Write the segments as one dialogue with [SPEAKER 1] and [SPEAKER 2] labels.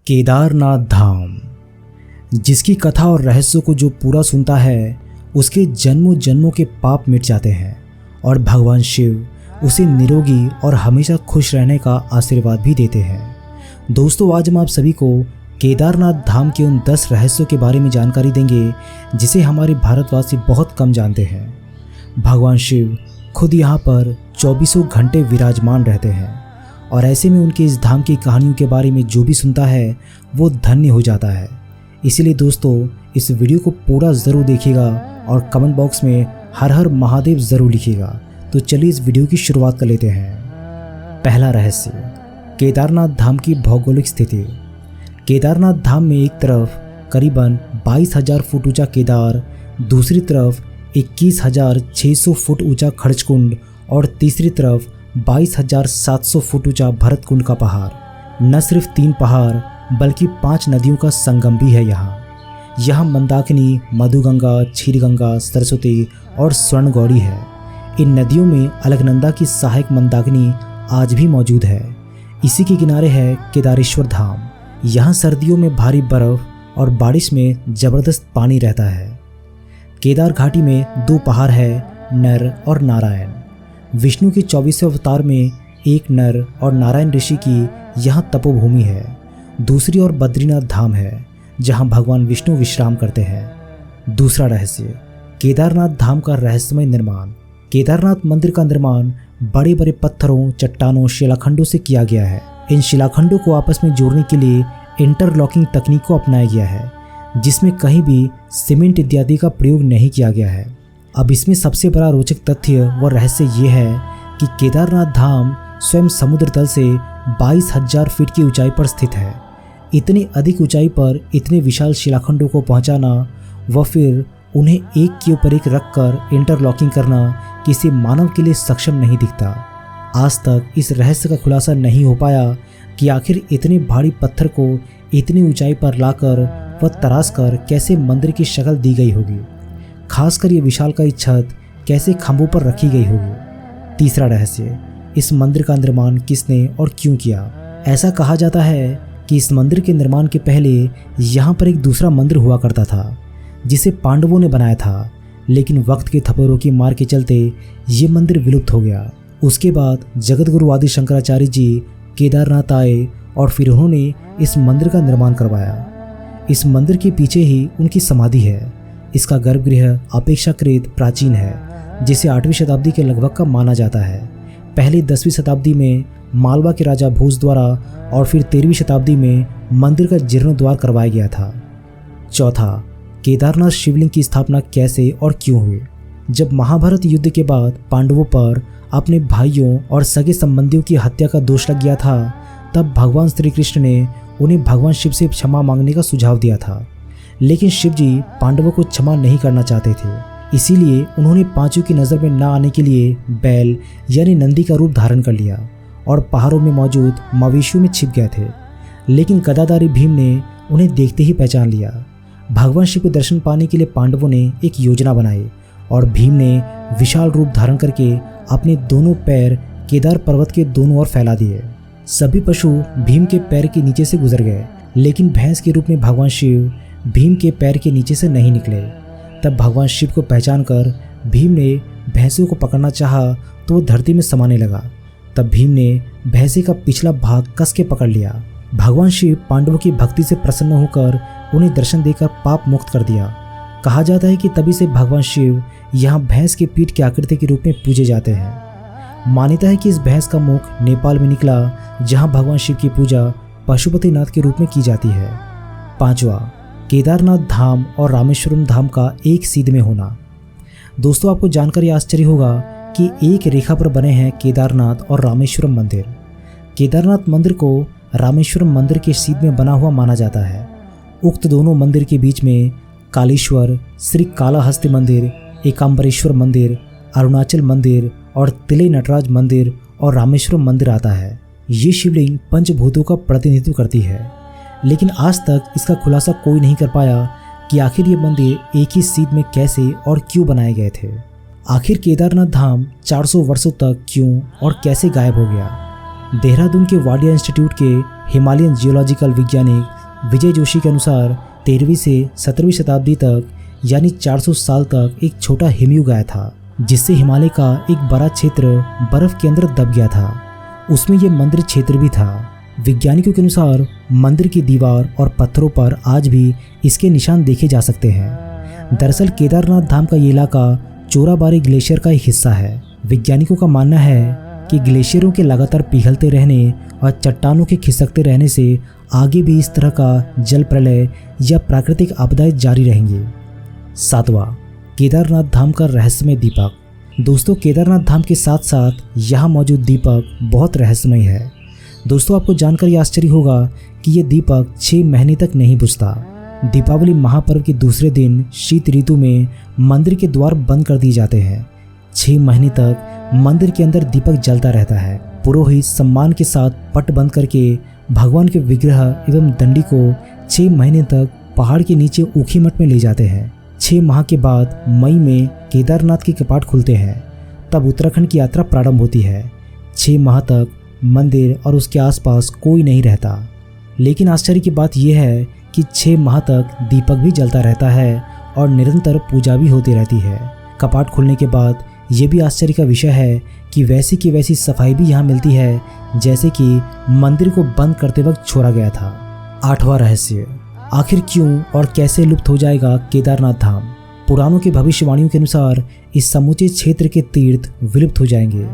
[SPEAKER 1] केदारनाथ धाम, जिसकी कथा और रहस्यों को जो पूरा सुनता है उसके जन्मों जन्मों के पाप मिट जाते हैं और भगवान शिव उसे निरोगी और हमेशा खुश रहने का आशीर्वाद भी देते हैं। दोस्तों, आज हम आप सभी को केदारनाथ धाम के उन 10 रहस्यों के बारे में जानकारी देंगे जिसे हमारे भारतवासी बहुत कम जानते हैं। भगवान शिव खुद यहाँ पर 24 घंटे विराजमान रहते हैं और ऐसे में उनके इस धाम की कहानियों के बारे में जो भी सुनता है वो धन्य हो जाता है। इसीलिए दोस्तों, इस वीडियो को पूरा ज़रूर देखिएगा और कमेंट बॉक्स में हर हर महादेव ज़रूर लिखिएगा। तो चलिए इस वीडियो की शुरुआत कर लेते हैं। पहला रहस्य, केदारनाथ धाम की भौगोलिक स्थिति। केदारनाथ धाम में एक तरफ करीबन 22,000 फुट ऊंचा केदार, दूसरी तरफ 21,600 फुट ऊंचा खड़चकुंड और तीसरी तरफ 22,700 फुट ऊंचा भरतकुंड का पहाड़। न सिर्फ 3 पहाड़ बल्कि 5 नदियों का संगम भी है यहाँ मंदाकिनी, मधुगंगा, क्षीरगंगा, सरस्वती और स्वर्णगौरी है। इन नदियों में अलकनंदा की सहायक मंदाकिनी आज भी मौजूद है। इसी के किनारे है केदारेश्वर धाम। यहाँ सर्दियों में भारी बर्फ और बारिश में जबरदस्त पानी रहता है। केदार घाटी में 2 पहाड़ है, नर और नारायण। विष्णु के 24वें अवतार में एक नर और नारायण ऋषि की यहाँ तपोभूमि है। दूसरी ओर बद्रीनाथ धाम है जहाँ भगवान विष्णु विश्राम करते हैं। दूसरा रहस्य, केदारनाथ धाम का रहस्यमय निर्माण। केदारनाथ मंदिर का निर्माण बड़े बड़े पत्थरों, चट्टानों, शिलाखंडों से किया गया है। इन शिलाखंडों को आपस में जोड़ने के लिए इंटरलॉकिंग तकनीक को अपनाया गया है, जिसमें कहीं भी सीमेंट इत्यादि का प्रयोग नहीं किया गया है। अब इसमें सबसे बड़ा रोचक तथ्य व रहस्य ये है कि केदारनाथ धाम स्वयं समुद्र तल से 22,000 फीट की ऊंचाई पर स्थित है। इतनी अधिक ऊंचाई पर इतने विशाल शिलाखंडों को पहुंचाना व फिर उन्हें एक के ऊपर एक रखकर इंटरलॉकिंग करना किसी मानव के लिए सक्षम नहीं दिखता। आज तक इस रहस्य का खुलासा नहीं हो पाया कि आखिर इतने भारी पत्थर को इतनी ऊंचाई पर लाकर व तराश कर कैसे मंदिर की शक्ल दी गई होगी। खासकर ये विशालकाय छत कैसे खंभों पर रखी गई होगी। तीसरा रहस्य, इस मंदिर का निर्माण किसने और क्यों किया। ऐसा कहा जाता है कि इस मंदिर के निर्माण के पहले यहाँ पर एक दूसरा मंदिर हुआ करता था जिसे पांडवों ने बनाया था, लेकिन वक्त के थप्पड़ों की मार के चलते ये मंदिर विलुप्त हो गया। उसके बाद जगतगुरु आदि शंकराचार्य जी केदारनाथ आए और फिर उन्होंने इस मंदिर का निर्माण करवाया। इस मंदिर के पीछे ही उनकी समाधि है। इसका गर्भगृह अपेक्षाकृत प्राचीन है, जिसे 8वीं शताब्दी के लगभग का माना जाता है। पहले 10वीं शताब्दी में मालवा के राजा भोज द्वारा और फिर 13वीं शताब्दी में मंदिर का जीर्णोद्धार करवाया गया था। चौथा, केदारनाथ शिवलिंग की स्थापना कैसे और क्यों हुई। जब महाभारत युद्ध के बाद पांडवों पर अपने भाइयों और सगे संबंधियों की हत्या का दोष लग गया था, तब भगवान श्री कृष्ण ने उन्हें भगवान शिव से क्षमा मांगने का सुझाव दिया था। लेकिन शिव जी पांडवों को क्षमा नहीं करना चाहते थे, इसीलिए उन्होंने पांचों की नज़र में न आने के लिए बैल यानी नंदी का रूप धारण कर लिया और पहाड़ों में मौजूद मवेशियों में छिप गए थे। लेकिन गदाधारी भीम ने उन्हें देखते ही पहचान लिया। भगवान शिव के दर्शन पाने के लिए पांडवों ने एक योजना बनाई और भीम ने विशाल रूप धारण करके अपने दोनों पैर केदार पर्वत के दोनों ओर फैला दिए। सभी पशु भीम के पैर के नीचे से गुजर गए, लेकिन भैंस के रूप में भगवान शिव भीम के पैर के नीचे से नहीं निकले। तब भगवान शिव को पहचान कर भीम ने भैंसों को पकड़ना चाहा तो वो धरती में समाने लगा। तब भीम ने भैंसे का पिछला भाग कस के पकड़ लिया। भगवान शिव पांडवों की भक्ति से प्रसन्न होकर उन्हें दर्शन देकर पाप मुक्त कर दिया। कहा जाता है कि तभी से भगवान शिव यहाँ भैंस के पीठ की आकृति के रूप में पूजे जाते हैं। मान्यता है कि इस भैंस का मुख नेपाल में निकला, जहाँ भगवान शिव की पूजा पशुपतिनाथ के रूप में की जाती है। पांचवा, केदारनाथ धाम और रामेश्वरम धाम का एक सीध में होना। दोस्तों, आपको जानकर यह आश्चर्य होगा कि एक रेखा पर बने हैं केदारनाथ और रामेश्वरम मंदिर। केदारनाथ मंदिर को रामेश्वरम मंदिर के सीध में बना हुआ माना जाता है। उक्त दोनों मंदिर के बीच में कालेश्वर, श्री कालाहस्ती मंदिर, एकांबरेश्वर मंदिर, अरुणाचल मंदिर और तिले नटराज मंदिर और रामेश्वरम मंदिर आता है। ये शिवलिंग पंचभूतों का प्रतिनिधित्व करती है, लेकिन आज तक इसका खुलासा कोई नहीं कर पाया कि आखिर ये मंदिर एक ही सीध में कैसे और क्यों बनाए गए थे। आखिर केदारनाथ धाम 400 वर्षों तक क्यों और कैसे गायब हो गया। देहरादून के वाडिया इंस्टीट्यूट के हिमालयन जियोलॉजिकल वैज्ञानिक विजय जोशी के अनुसार 13वीं से 17वीं शताब्दी तक यानी 400 साल तक एक छोटा हिमयुग आया था, जिससे हिमालय का एक बड़ा क्षेत्र बर्फ के अंदर दब गया था। उसमें यह मंदिर क्षेत्र भी था। वैज्ञानिकों के अनुसार मंदिर की दीवार और पत्थरों पर आज भी इसके निशान देखे जा सकते हैं। दरअसल केदारनाथ धाम का ये इलाका चोराबाड़ी ग्लेशियर का एक हिस्सा है। वैज्ञानिकों का मानना है कि ग्लेशियरों के लगातार पिघलते रहने और चट्टानों के खिसकते रहने से आगे भी इस तरह का जल प्रलय या प्राकृतिक आपदाएं जारी रहेंगी। 7वां, केदारनाथ धाम का रहस्यमय दीपक। दोस्तों, केदारनाथ धाम के साथ साथ यहाँ मौजूद दीपक बहुत रहस्यमय है। दोस्तों, आपको जानकर ये आश्चर्य होगा कि ये दीपक 6 महीने तक नहीं बुझता। दीपावली महापर्व के दूसरे दिन शीत ऋतु में मंदिर के द्वार बंद कर दिए जाते हैं। 6 महीने तक मंदिर के अंदर दीपक जलता रहता है। पुरोहित सम्मान के साथ पट बंद करके भगवान के विग्रह एवं दंडी को 6 महीने तक पहाड़ के नीचे ऊखी मठ में ले जाते हैं। 6 माह के बाद मई में केदारनाथ के कपाट खुलते हैं। तब उत्तराखंड की यात्रा प्रारंभ होती है। 6 माह तक मंदिर और उसके आसपास कोई नहीं रहता। लेकिन आश्चर्य की बात यह है कि 6 माह तक दीपक भी जलता रहता है और निरंतर पूजा भी होती रहती है। कपाट खुलने के बाद ये भी आश्चर्य का विषय है कि वैसी की वैसी सफाई भी यहाँ मिलती है जैसे कि मंदिर को बंद करते वक्त छोड़ा गया था। 8वां रहस्य, आखिर क्यों और कैसे लुप्त हो जाएगा केदारनाथ धाम। पुराणों की भविष्यवाणियों के अनुसार इस समूचे क्षेत्र के तीर्थ विलुप्त हो जाएंगे।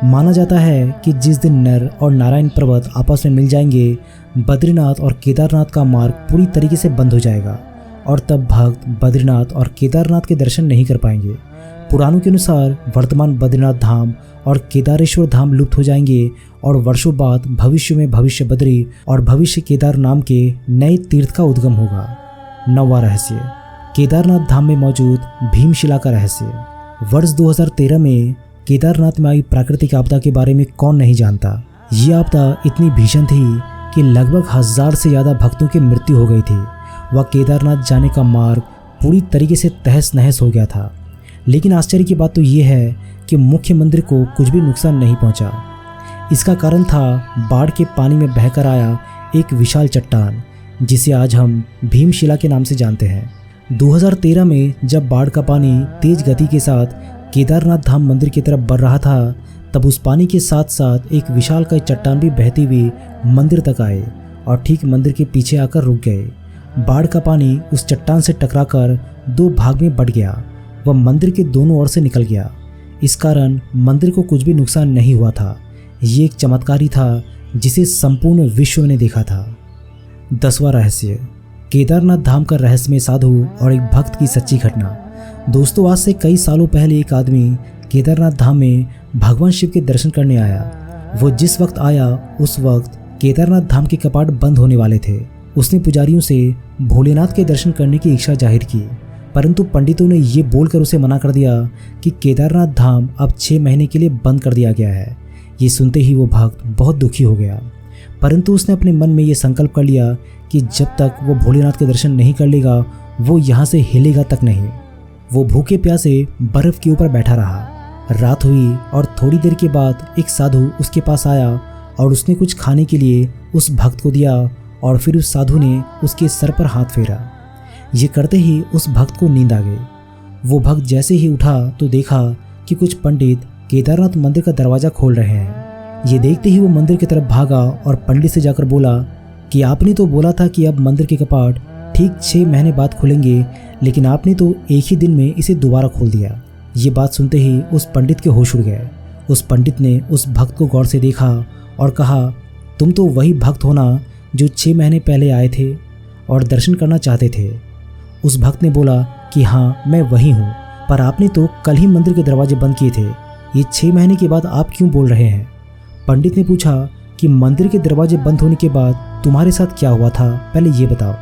[SPEAKER 1] माना जाता है कि जिस दिन नर और नारायण पर्वत आपस में मिल जाएंगे, बद्रीनाथ और केदारनाथ का मार्ग पूरी तरीके से बंद हो जाएगा और तब भक्त बद्रीनाथ और केदारनाथ के दर्शन नहीं कर पाएंगे। पुराणों के अनुसार वर्तमान बद्रीनाथ धाम और केदारेश्वर धाम लुप्त हो जाएंगे और वर्षों बाद भविष्य में भविष्य बद्री और भविष्य केदार नाम के नए तीर्थ का उद्गम होगा। 9वां रहस्य, केदारनाथ धाम में मौजूद भीमशिला का रहस्य। वर्ष 2013 में केदारनाथ में आई प्राकृतिक आपदा के बारे में कौन नहीं जानता। ये आपदा इतनी भीषण थी कि लगभग 1000 से ज़्यादा भक्तों की मृत्यु हो गई थी। वह केदारनाथ जाने का मार्ग पूरी तरीके से तहस नहस हो गया था। लेकिन आश्चर्य की बात तो ये है कि मुख्य मंदिर को कुछ भी नुकसान नहीं पहुंचा। इसका कारण था बाढ़ के पानी में बहकर आया एक विशाल चट्टान, जिसे आज हम भीमशिला के नाम से जानते हैं। 2013 में जब बाढ़ का पानी तेज गति के साथ केदारनाथ धाम मंदिर की तरफ बढ़ रहा था, तब उस पानी के साथ साथ एक विशालकाय चट्टान भी बहती हुई मंदिर तक आए और ठीक मंदिर के पीछे आकर रुक गए। बाढ़ का पानी उस चट्टान से टकराकर 2 भाग में बंट गया। वह मंदिर के दोनों ओर से निकल गया। इस कारण मंदिर को कुछ भी नुकसान नहीं हुआ था। ये एक चमत्कार ही था जिसे संपूर्ण विश्व ने देखा था। 10वां रहस्य, केदारनाथ धाम का रहस्यमय साधु और एक भक्त की सच्ची घटना। दोस्तों, आज से कई सालों पहले एक आदमी केदारनाथ धाम में भगवान शिव के दर्शन करने आया। वो जिस वक्त आया उस वक्त केदारनाथ धाम के कपाट बंद होने वाले थे। उसने पुजारियों से भोलेनाथ के दर्शन करने की इच्छा जाहिर की, परंतु पंडितों ने ये बोलकर उसे मना कर दिया कि केदारनाथ धाम अब 6 महीने के लिए बंद कर दिया गया है। ये सुनते ही वो भक्त बहुत दुखी हो गया, परंतु उसने अपने मन में ये संकल्प कर लिया कि जब तक वो भोलेनाथ के दर्शन नहीं कर लेगा वो यहाँ से हिलेगा तक नहीं। वो भूखे प्यासे बर्फ के ऊपर बैठा रहा। रात हुई और थोड़ी देर के बाद एक साधु उसके पास आया और उसने कुछ खाने के लिए उस भक्त को दिया और फिर उस साधु ने उसके सर पर हाथ फेरा। ये करते ही उस भक्त को नींद आ गई। वो भक्त जैसे ही उठा तो देखा कि कुछ पंडित केदारनाथ मंदिर का दरवाज़ा खोल रहे हैं। ये देखते ही वो मंदिर की तरफ भागा और पंडित से जाकर बोला कि आपने तो बोला था कि अब मंदिर के कपाट ठीक 6 महीने बाद खुलेंगे, लेकिन आपने तो एक ही दिन में इसे दोबारा खोल दिया। ये बात सुनते ही उस पंडित के होश उड़ गए। उस पंडित ने उस भक्त को गौर से देखा और कहा, तुम तो वही भक्त हो ना जो 6 महीने पहले आए थे और दर्शन करना चाहते थे। उस भक्त ने बोला कि हाँ, मैं वही हूँ, पर आपने तो कल ही मंदिर के दरवाजे बंद किए थे। ये 6 महीने के बाद आप क्यों बोल रहे हैं? पंडित ने पूछा कि मंदिर के दरवाजे बंद होने के बाद तुम्हारे साथ क्या हुआ था, पहले ये बताओ।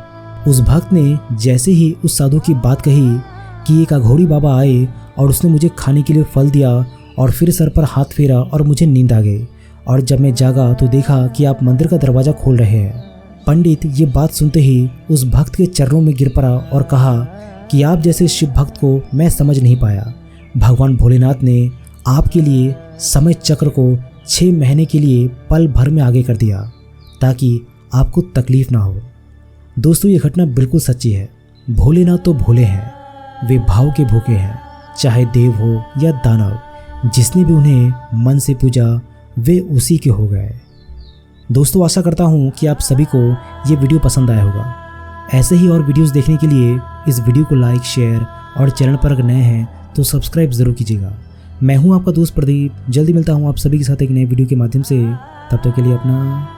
[SPEAKER 1] उस भक्त ने जैसे ही उस साधु की बात कही कि एक अघोरी बाबा आए और उसने मुझे खाने के लिए फल दिया और फिर सर पर हाथ फेरा और मुझे नींद आ गई, और जब मैं जागा तो देखा कि आप मंदिर का दरवाज़ा खोल रहे हैं। पंडित ये बात सुनते ही उस भक्त के चरणों में गिर पड़ा और कहा कि आप जैसे शिव भक्त को मैं समझ नहीं पाया। भगवान भोलेनाथ ने आपके लिए समय चक्र को 6 महीने के लिए पल भर में आगे कर दिया ताकि आपको तकलीफ ना हो। दोस्तों ये घटना बिल्कुल सच्ची है। भोलेनाथ तो भोले हैं, वे भाव के भूखे हैं। चाहे देव हो या दानव, जिसने भी उन्हें मन से पूजा वे उसी के हो गए। दोस्तों आशा करता हूँ कि आप सभी को ये वीडियो पसंद आया होगा। ऐसे ही और वीडियोस देखने के लिए इस वीडियो को लाइक, शेयर और चैनल पर अगर नए हैं तो सब्सक्राइब ज़रूर कीजिएगा। मैं हूँ आपका दोस्त प्रदीप। जल्दी मिलता हूँ आप सभी के साथ एक नए वीडियो के माध्यम से। तब तक के लिए अपना